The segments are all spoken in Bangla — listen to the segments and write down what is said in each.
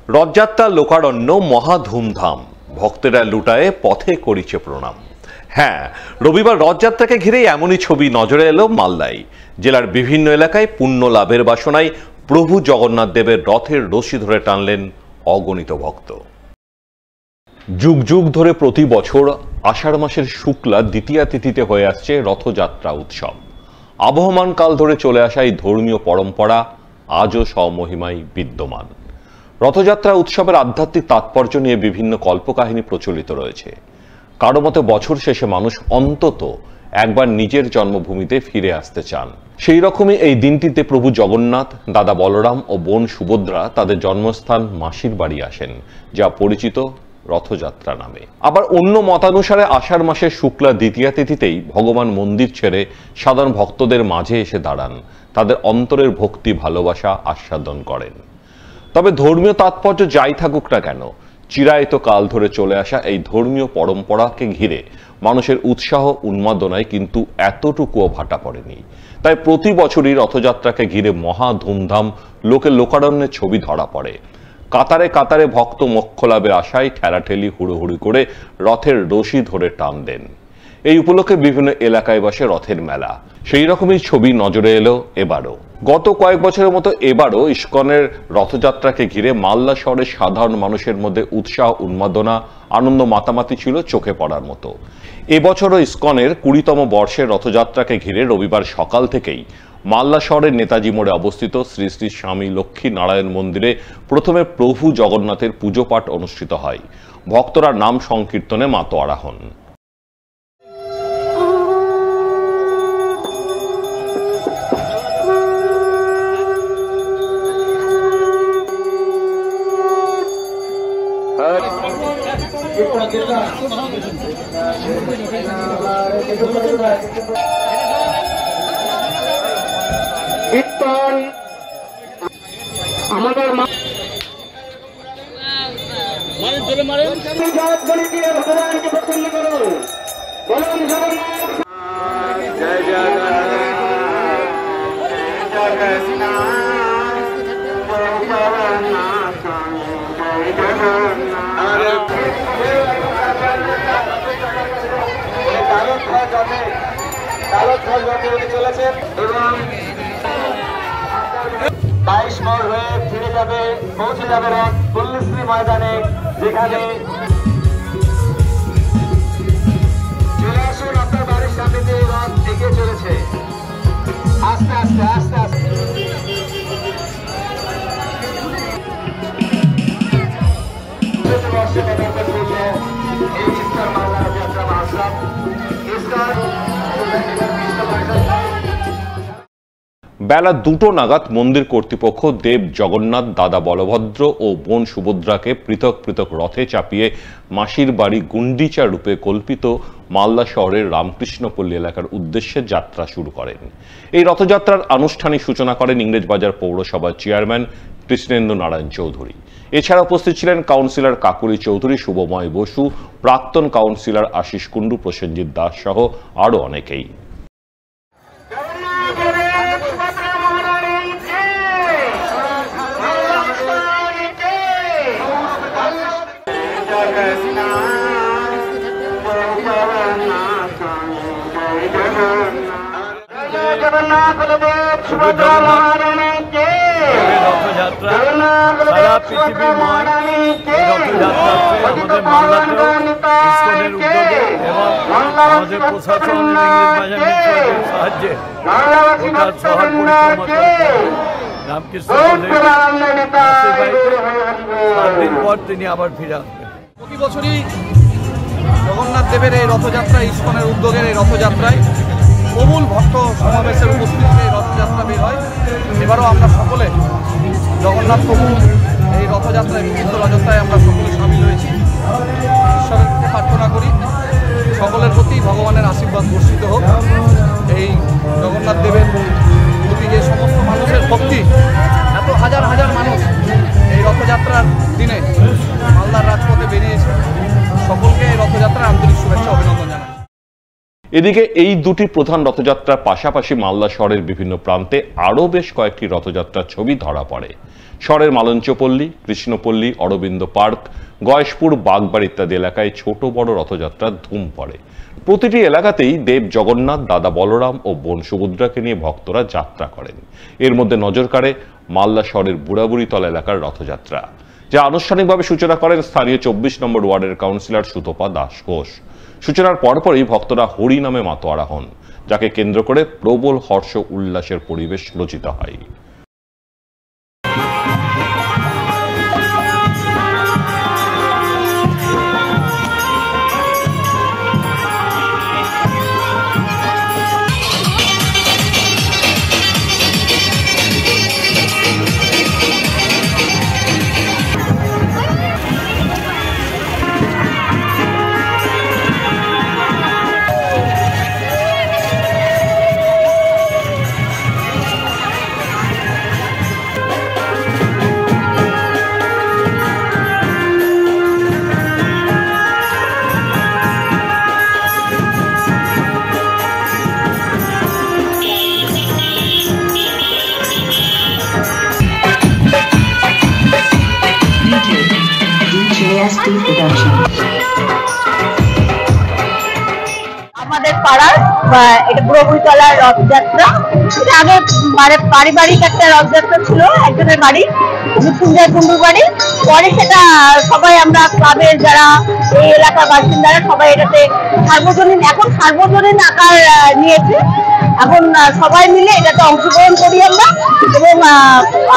রথযাত্রা লোকারণ্য মহা ধুমধাম, ভক্তেরা লুটায়ে পথে করিছে প্রণাম। হ্যাঁ, রবিবার রথযাত্রাকে ঘিরেই এমনই ছবি নজরে এলো মালদায়। জেলার বিভিন্ন এলাকায় পুণ্য লাভের বাসনায় প্রভু জগন্নাথ দেবের রথের রশি ধরে টানলেন অগণিত ভক্ত। যুগ যুগ ধরে প্রতি বছর আষাঢ় মাসের শুক্লা দ্বিতীয়া তিথিতে হয়ে আসছে রথযাত্রা উৎসব। আবহমান কাল ধরে চলে আসা এই ধর্মীয় পরম্পরা আজও স্বমহিমায় বিদ্যমান। রথযাত্রা উৎসবের আধ্যাত্মিক তাৎপর্য নিয়ে বিভিন্ন কল্পকাহিনী প্রচলিত রয়েছে। কারো মতে বছর শেষে মানুষ অন্তত একবার নিজের জন্মভূমিতে ফিরে আসতে চান। সেই রকমই এই দিনটিতে প্রভু জগন্নাথ, দাদা বলরাম ও বোন সুভদ্রা তাদের জন্মস্থান মাসির বাড়ি আসেন, যা পরিচিত রথযাত্রা নামে। আবার অন্য মতানুসারে আষাঢ় মাসের শুক্লা দ্বিতীয়া তিথিতেই ভগবান মন্দির ছেড়ে সাধারণ ভক্তদের মাঝে এসে দাঁড়ান, তাদের অন্তরের ভক্তি ভালোবাসা আস্বাদন করেন। তবে ধর্মীয় তাৎপর্য যাই থাকুক না কেন, চিরায়ত কাল ধরে চলে আসা এই ধর্মীয় পরম্পরাকে ঘিরে মানুষের উৎসাহ উন্মাদনায় কিন্তু এতটুকুও ভাটা পড়েনি। তাই প্রতি বছরই রথযাত্রাকে ঘিরে মহা ধুমধাম, লোকে লোকারণ্যের ছবি ধরা পড়ে। কাতারে কাতারে ভক্ত মোক্ষ লাভের আশায় ঠেলাঠেলি হুড়োহুড়ি করে রথের রশি ধরে টান দেন। এই উপলক্ষে বিভিন্ন এলাকায় বসে রথের মেলা। সেই রকমই ছবি নজরে এলো এবারও। গত কয়েক বছরের মতো এবারও ইস্কনের রথযাত্রাকে ঘিরে মালদা শহরের সাধারণ মানুষের মধ্যে উৎসাহ উন্মাদনা, আনন্দ মাতামাতি ছিল চোখে পড়ার মতো। এবছরও ইস্কনের 20তম বর্ষের রথযাত্রাকে ঘিরে রবিবার সকাল থেকেই মালদা শহরের নেতাজি মোড়ে অবস্থিত শ্রী শ্রী স্বামী লক্ষ্মী নারায়ণ মন্দিরে প্রথমে প্রভু জগন্নাথের পুজো পাঠ অনুষ্ঠিত হয়। ভক্তরা নাম সংকীর্তনে মাতোয়ারা হন। আমাদের ভগবানকে প্রসন্ন করো, বলুন জগন্নাথ জয় চলেছেন এবং 22 মোড় হয়ে ফিরে যাবে, পৌঁছে যাবে রথ পল্লীশ্রী ময়দানে, যেখানে চলে আসুন আপনার বাড়ির সামনে দিয়ে রথ এগিয়ে চলেছে আস্তে আস্তে আস্তে আস্তে। এই ইস্কন মালদা রথযাত্রা মহোৎসব বেলা 2টো নাগাদ মন্দির কর্তৃপক্ষ দেব জগন্নাথ, দাদা বলভদ্র ও বোন সুভদ্রাকে পৃথক পৃথক রথে চাপিয়ে মাসির বাড়ি গুন্ডিচা রূপে কল্পিত মালদা শহরের রামকৃষ্ণপল্লী এলাকার উদ্দেশ্যে যাত্রা শুরু করেন। এই রথযাত্রার আনুষ্ঠানিক সূচনা করেন ইংরেজবাজার পৌরসভার চেয়ারম্যান কৃষ্ণেন্দু নারায়ণ চৌধুরী। এছাড়া উপস্থিত ছিলেন কাউন্সিলর কাকুলি চৌধুরী, শুভময় বসু, প্রাক্তন কাউন্সিলর আশিস কুণ্ডু, প্রসেনজিৎ দাস সহ আরো অনেকেই। রথযাত্রা সারা পৃথিবীময় রথযাত্রা আমাদের মালদাতেও ইস্কনের উদ্যোগে এবং আমাদের প্রশাসন ইংরেজবাজার মিত্রদের সাহায্যে গোটা শহর পরিক্রমা রামকৃষ্ণ 7 দিন পর তিনি আবার ফিরে আসবেন। প্রতি বছরই জগন্নাথ দেবের এই রথযাত্রা, ইস্কনের উদ্যোগের এই রথযাত্রায় প্রবল ভক্ত সমাবেশের উপস্থিতিতে এই রথযাত্রা বের হয়। এবারও আমরা সকলে জগন্নাথ প্রভু এই রথযাত্রায়, বিভিন্ন রথযাত্রায় আমরা সকলে সামিল হয়েছি। ঈশ্বরের কাছে প্রার্থনা করি সকলের প্রতি ভগবানের আশীর্বাদ বর্ষিত হোক। এই জগন্নাথ দেবের প্রতি যে সমস্ত মানুষের ভক্তি, এত হাজার হাজার মানুষ এই রথযাত্রার দিনে মালদার রাজপথে বেরিয়েছে, সকলকে এই রথযাত্রার আন্তরিক শুভেচ্ছা অভিনন্দন জানাই। এদিকে এই দুটি প্রধান রথযাত্রার পাশাপাশি মালদা শহরের বিভিন্ন প্রান্তে আরও বেশ কয়েকটি রথযাত্রার ছবি ধরা পড়ে। শহরের মালঞ্চপল্লী, কৃষ্ণপল্লী, অরবিন্দ পার্ক, গয়েশপুর, বাগবাড়ি ইত্যাদি এলাকায় ছোট বড় রথযাত্রার ধুম পড়ে। প্রতিটি এলাকাতেই দেব জগন্নাথ, দাদা বলরাম ও বোন সুভদ্রাকে নিয়ে ভক্তরা যাত্রা করেন। এর মধ্যে নজর কাড়ে মালদা শহরের বুড়াবুড়িতলা এলাকার রথযাত্রা, যা আনুষ্ঠানিকভাবে সূচনা করেন স্থানীয় 24 নম্বর ওয়ার্ডের কাউন্সিলর সুতপা দাস ঘোষ। সূচনার পরপরই ভক্তরা হরি নামে মাতোয়ারা হন, যাকে কেন্দ্র করে প্রবল হর্ষ উল্লাসের পরিবেশ রচিত হয়। আমাদের পাড়ার এটা বুড়াবুড়িতলার রথযাত্রা। এটা আগে পারিবারিক একটা রথযাত্রা ছিল, একজনের বাড়ি, মৃত্যুঞ্জয় কুণ্ডুর বাড়ি। পরে সেটা সবাই আমরা ক্লাবের যারা এই এলাকার বাসিন্দারা সবাই এটাতে এখন সার্বজনীন আকার নিয়েছে। এখন সবাই মিলে এটাতে অংশগ্রহণ করি আমরা এবং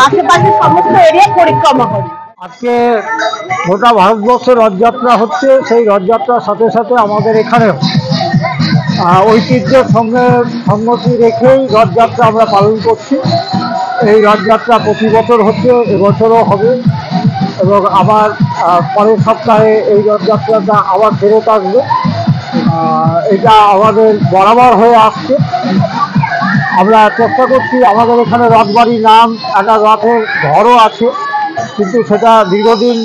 আশেপাশের সমস্ত এরিয়া পরিক্রমা করি। আজকে গোটা ভারতবর্ষে রথযাত্রা হচ্ছে, সেই রথযাত্রার সাথে সাথে আমাদের এখানেও ঐতিহ্যের সঙ্গে সম্মতি রেখেই রথযাত্রা আমরা পালন করছি। এই রথযাত্রা প্রতি বছর হচ্ছে, এবছরও হবে এবং আবার পরের সপ্তাহে এই রথযাত্রাটা আবার ফেরত আসবে। এটা আমাদের বরাবর হয়ে আসছে। আমরা চেষ্টা করছি, আমাদের এখানে রথবাড়ি নাম একটা রথের ঘরও আছে, কিন্তু সেটা দীর্ঘদিন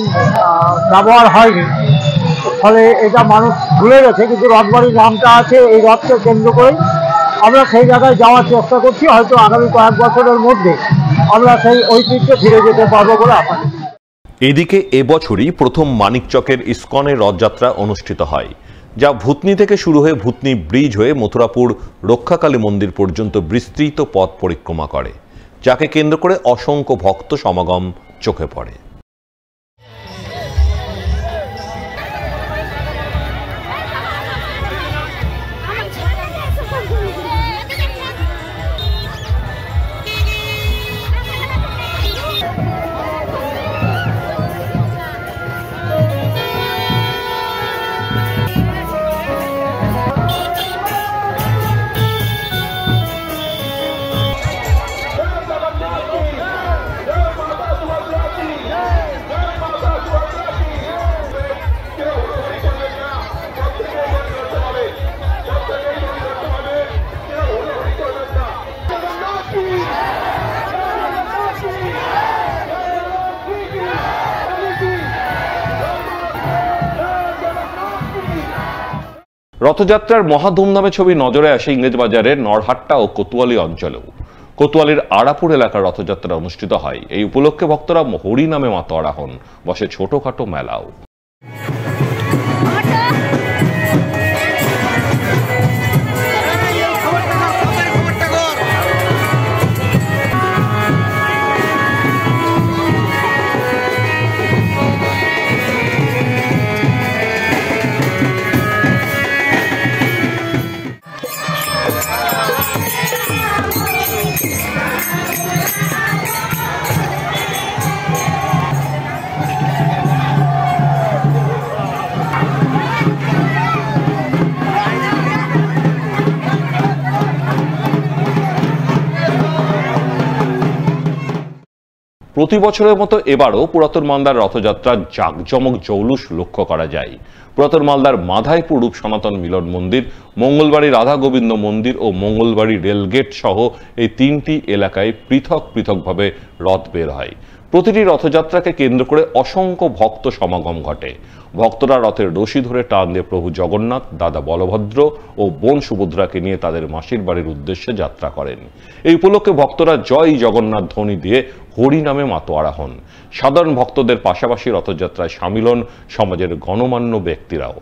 ব্যবহার হয়নি, ফলে এটা মানুষ ভুলে গেছে। কিন্তু রথবাড়ির নামটা আছে, এই রথকে কেন্দ্র করেই আমরা সেই জায়গায় যাওয়ার চেষ্টা করছি। হয়তো আগামী কয়েক বছরের মধ্যে আমরা সেই ঐতিহ্যে ফিরে যেতে পারবো বলে আশা করি। এদিকে এবছরই প্রথম মানিকচকের ইসকনের রথযাত্রা অনুষ্ঠিত হয়, যা ভূতনি থেকে শুরু হয়ে ভূতনি ব্রিজ হয়ে মথুরাপুর রক্ষাকালী মন্দির পর্যন্ত বিস্তৃত পথ পরিক্রমা করে, যাকে কেন্দ্র করে অসংখ্য ভক্ত সমাগম চোখে পড়ে। রথযাত্রার মহা ধুমধামে ছবি নজরে আসে ইংরেজবাজারের নরহাট্টা ও কোতোয়ালি অঞ্চলেও। কোতোয়ালির আড়াপুর এলাকার রথযাত্রা অনুষ্ঠিত হয়। এই উপলক্ষে ভক্তরা হরি নামে মাতোয়ারা হন, বসে ছোটখাটো মেলাও। প্রতি বছরের মতো এবারও পুরাতন মালদার রথযাত্রার জাঁকজমক জৌলুস লক্ষ্য করা যায়। পুরাতন মালদার মাধাইপুর রূপ সনাতন মিলন মন্দির, মঙ্গলবাড়ি রাধা গোবিন্দ মন্দির ও মঙ্গলবাড়ি রেলগেট সহ এই তিনটি এলাকায় পৃথক পৃথকভাবে রথ বের হয়। প্রতিটি রথযাত্রাকে কেন্দ্র করে অসংখ্য ভক্ত সমাগম ঘটে। ভক্তরা রথের রশি ধরে টান দিয়ে প্রভু জগন্নাথ, দাদা বলভদ্র ও বোন সুভদ্রাকে নিয়ে তাদের মাসির বাড়ির উদ্দেশ্যে যাত্রা করেন। এই উপলক্ষে ভক্তরা জয় জগন্নাথ ধ্বনি দিয়ে হরি নামে মাতোয়ারা হন। সাধারণ ভক্তদের পাশাপাশি রথযাত্রায় সামিল হন সমাজের গণমান্য ব্যক্তিরাও।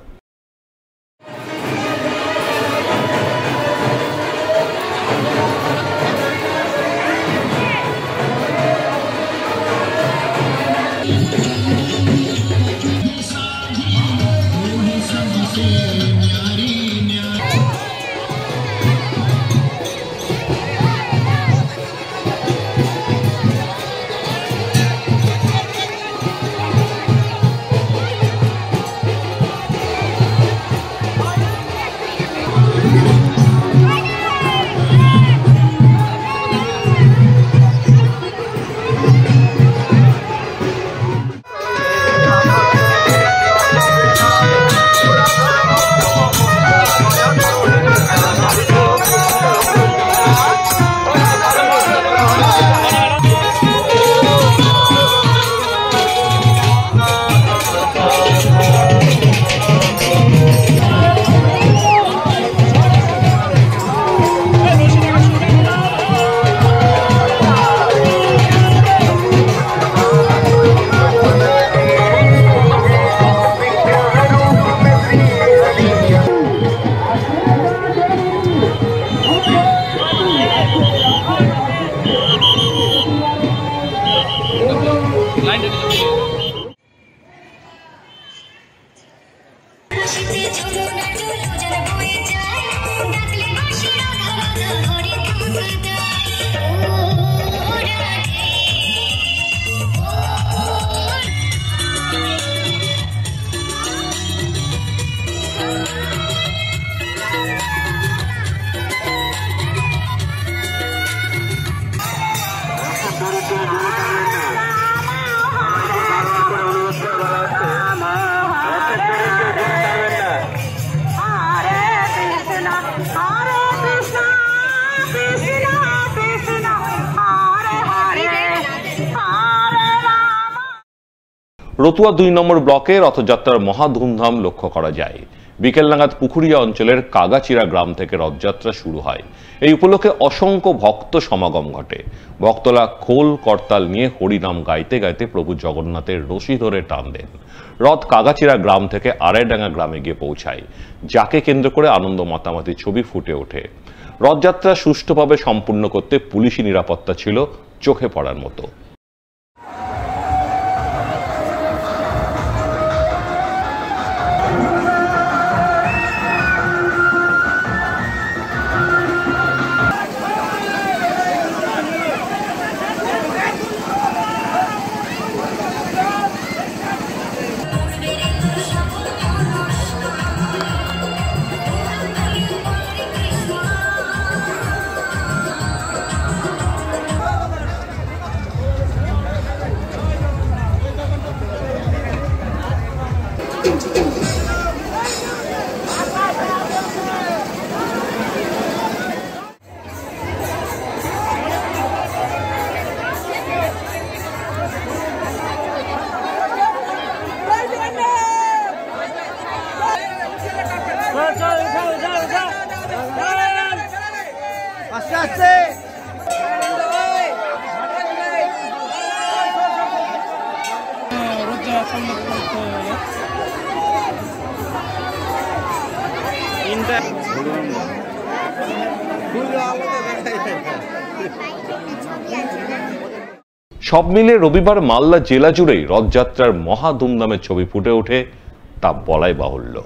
রতুয়া ২ নম্বর ব্লকে রথযাত্রার মহা ধুমধাম লক্ষ্য করা যায়। বিকেল নাগাদ পুকুরিয়া অঞ্চলের কাগাচিরা গ্রাম থেকে রথযাত্রা শুরু হয়। এই উপলক্ষে অসংখ্য ভক্ত সমাগম ঘটে। ভক্তরা খোল করতাল নিয়ে হরিনাম গাইতে গাইতে প্রভু জগন্নাথের রশি ধরে টান দেন। রথ কাগাচিরা গ্রাম থেকে আড়াইডাঙ্গা গ্রামে গিয়ে পৌঁছায়, যাকে কেন্দ্র করে আনন্দ মাতামাতি ছবি ফুটে ওঠে। রথযাত্রা সুষ্ঠুভাবে সম্পূর্ণ করতে পুলিশি নিরাপত্তা ছিল চোখে পড়ার মতো। আস্তে আস্তে সব মিলে রবিবার মালদা জেলা জুড়েই রথযাত্রার মহা ধুমধামের ছবি ফুটে ওঠে, তা বলাই বাহুল্য।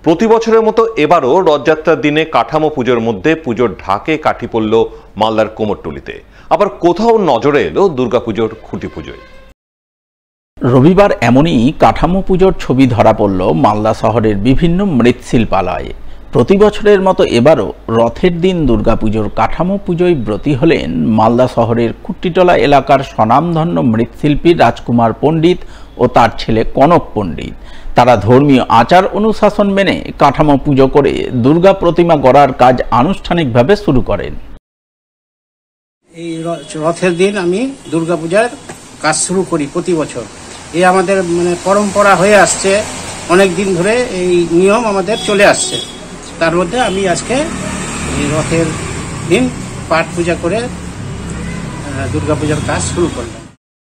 প্রতি বছরের মতো এবারও রথযাত্রার দিনে কাঠামো পুজোর মধ্যে পুজোর ঢাকে কাঠি পড়ল মালদার কোমরটুলিতে। আবার কোথাও নজরে এলো দুর্গাপুজোর খুঁটি পুজোয়। রবিবার এমনই কাঠামো পুজোর ছবি ধরা পড়ল মালদা শহরের বিভিন্ন মৃৎশিল্পালয়ে। প্রতি বছরের মতো এবারও রথের দিন দুর্গাপুজোর কাঠামো পুজোয় ব্রতী হলেন মালদা শহরের কুট্টিটলা এলাকার স্বনামধন্য মৃৎশিল্পী রাজকুমার পণ্ডিত ও তার ছেলে কনক পণ্ডিত। তারা ধর্মীয় আচার অনুশাসন মেনে কাঠামো পুজো করে দুর্গা প্রতিমা গড়ার কাজ আনুষ্ঠানিকভাবে শুরু করেন। এই রথের দিন আমি দুর্গাপূজার কাজ শুরু করি প্রতি বছর। এই আমাদের মানে পরম্পরা হয়ে আসছে, অনেক দিন ধরে এই নিয়ম আমাদের চলে আসছে। তার মধ্যে আমি আজকে এই রথের দিন পাঠ পূজা করে দুর্গাপূজার কাজ শুরু করলাম।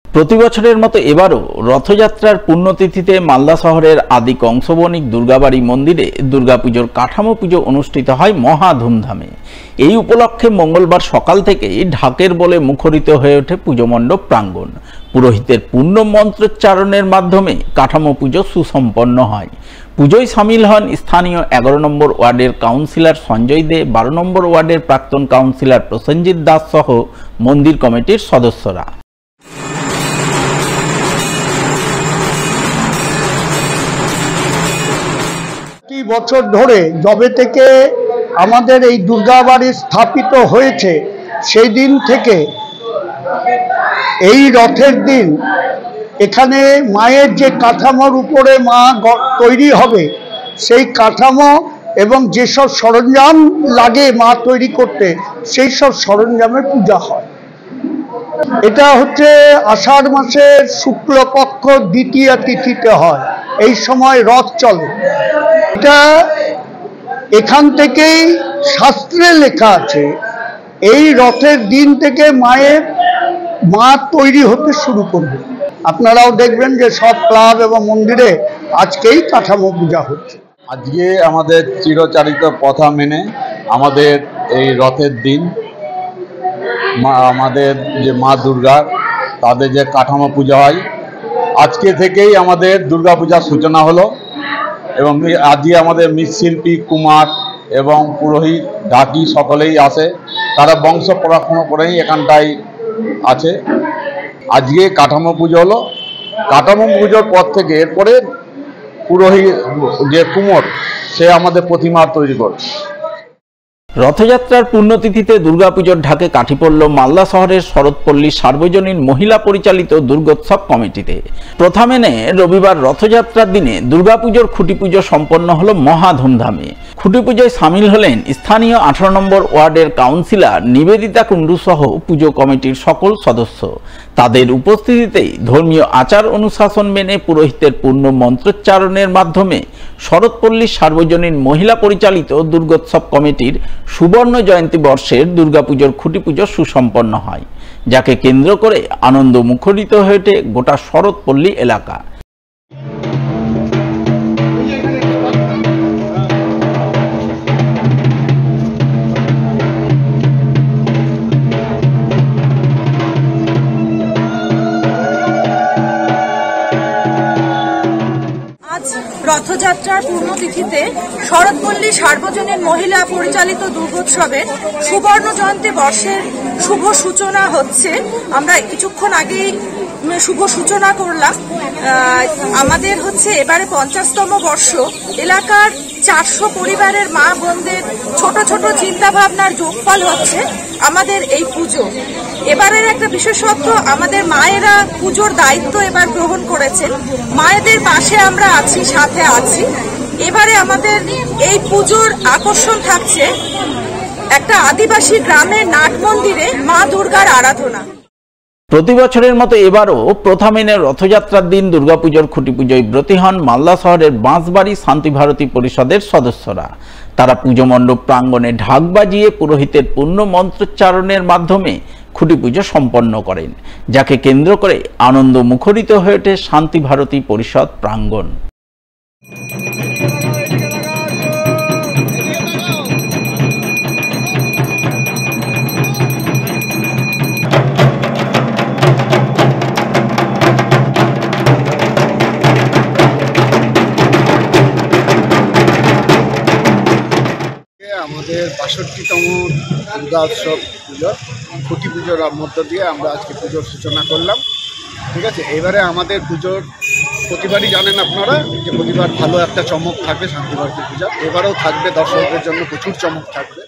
প্রতি বছরের মতো এবারও রথযাত্রার পুণ্যতিথিতে মালদা শহরের আদি কংসবণিক দুর্গাবাড়ি মন্দিরে দুর্গাপুজোর কাঠামো পুজো অনুষ্ঠিত হয় মহা ধুমধামে। এই উপলক্ষে মঙ্গলবার সকাল থেকেই ঢাকের বলে মুখরিত হয়ে ওঠে পুজো মণ্ডপ প্রাঙ্গণ। পুরোহিতের পূর্ণ মন্ত্রোচ্চারণের মাধ্যমে কাঠামো পুজো সুসম্পন্ন হয়। পুজোয় সামিল হন স্থানীয় 11 নম্বর ওয়ার্ডের কাউন্সিলর সঞ্জয় দে, 12 নম্বর ওয়ার্ডের প্রাক্তন কাউন্সিলর প্রসেনজিৎ দাস সহ মন্দির কমিটির সদস্যরা। বছর ধরে যবে থেকে আমাদের এই দুর্গাবাড়ি স্থাপিত হয়েছে সেই দিন থেকে এই রথের দিন এখানে মায়ের যে কাঠামোর উপরে মা তৈরি হবে সেই কাঠামো এবং যেসব সরঞ্জাম লাগে মা তৈরি করতে সেই সব সরঞ্জামের পূজা হয়। এটা হচ্ছে আষাঢ় মাসের শুক্লপক্ষ দ্বিতীয়া তিথিতে হয়। এই সময় রথ চলে। এটা এখান থেকেই শাস্ত্রে লেখা আছে এই রথের দিন থেকে মা তৈরি হতে শুরু করবে। আপনারাও দেখবেন যে সব ক্লাব এবং মন্দিরে আজকেই কাঠামো পূজা হচ্ছে। আজকে আমাদের চিরচারিত প্রথা মেনে আমাদের এই রথের দিন আমাদের যে মা দুর্গা তাদের যে কাঠামো পূজা হয়, আজকে থেকেই আমাদের দুর্গা পূজার সূচনা হলো এবং আজকে আমাদের মৃৎশিল্পী, কুমার এবং পুরোহিত, ঢাকি সকলেই আসে। তারা বংশ পরাক্রম করেই এখানটায় আছে। আজকে কাঠামো পুজো হলো। কাঠামো পুজোর পর থেকে এরপরে পুরোহিত যে কুমোর সে আমাদের প্রতিমা তৈরি করে। রথযাত্রার পুণ্যতিথিতে দুর্গাপুজোর ঢাকে কাঠি পড়ল মালদা শহরের শরৎপল্লী সার্বজনীন মহিলা পরিচালিত দুর্গোৎসব কমিটিতে। প্রথা মেনে রবিবার রথযাত্রার দিনে দুর্গাপুজোর খুঁটি পুজো সম্পন্ন হলো মহা ধুমধামে। খুঁটি পুজোয় সামিল হলেন স্থানীয় 18 নম্বর ওয়ার্ডের কাউন্সিলর নিবেদিতা কুণ্ডু সহ পুজো কমিটির সকল সদস্য। তাদের উপস্থিতিতেই ধর্মীয় আচার অনুশাসন মেনে পুরোহিতের পূর্ণ মন্ত্রোচ্চারণের মাধ্যমে শরৎপল্লী সার্বজনীন মহিলা পরিচালিত দুর্গোৎসব কমিটির সুবর্ণ জয়ন্তী বর্ষের দুর্গাপুজোর খুঁটি পুজো সুসম্পন্ন হয়, যাকে কেন্দ্র করে আনন্দ মুখরিত হয়ে ওঠে গোটা শরৎপল্লী এলাকা। রথযাত্রার পূর্ণতিথিতে শরৎপল্লী সার্বজনীন মহিলা পরিচালিত দুর্গোৎসবের সুবর্ণ জয়ন্তী বর্ষের শুভ সূচনা হচ্ছে। আমরা কিছুক্ষণ আগেই শুভ সূচনা করলাম। আমাদের হচ্ছে এবারে 50তম বর্ষ। এলাকার 400 পরিবারের মা বোনদের ছোট ছোট চিন্তা ভাবনার যোগফল হচ্ছে আমাদের এই পুজো। এবারের একটা বিশেষত্ব, আমাদের মায়েরা পুজোর দায়িত্ব এবার গ্রহণ করেছেন। মায়েদের পাশে আমরা আছি, সাথে আছি। এবারে আমাদের এই পুজোর আকর্ষণ থাকছে একটা আদিবাসী গ্রামের নাট মন্দিরে মা দুর্গার আরাধনা। প্রতি বছরের মতো এবারও প্রথা মেনে রথযাত্রার দিন দুর্গাপুজোর খুঁটি পুজোয় ব্রতী হন মালদা শহরের বাঁশবাড়ি শান্তি ভারতী পরিষদের সদস্যরা। তারা পুজো মণ্ডপ প্রাঙ্গণে ঢাক বাজিয়ে পুরোহিতের পূর্ণ মন্ত্রোচ্চারণের মাধ্যমে খুঁটি পুজো সম্পন্ন করেন, যাকে কেন্দ্র করে আনন্দ মুখরিত হয়ে ওঠে শান্তি ভারতী পরিষদ প্রাঙ্গণ। আমাদের 62তম দুর্গা উৎসব পুজোর খুঁটি পুজোর মধ্য দিয়ে আমরা আজকে পুজোর সূচনা করলাম। ঠিক আছে, এবারে আমাদের পুজোর প্রতিবারই জানেন আপনারা যে প্রতিবার ভালো একটা চমক থাকে শান্তি ভারতী পূজা। এবারেও থাকবে, দর্শকদের জন্য প্রচুর চমক থাকবে।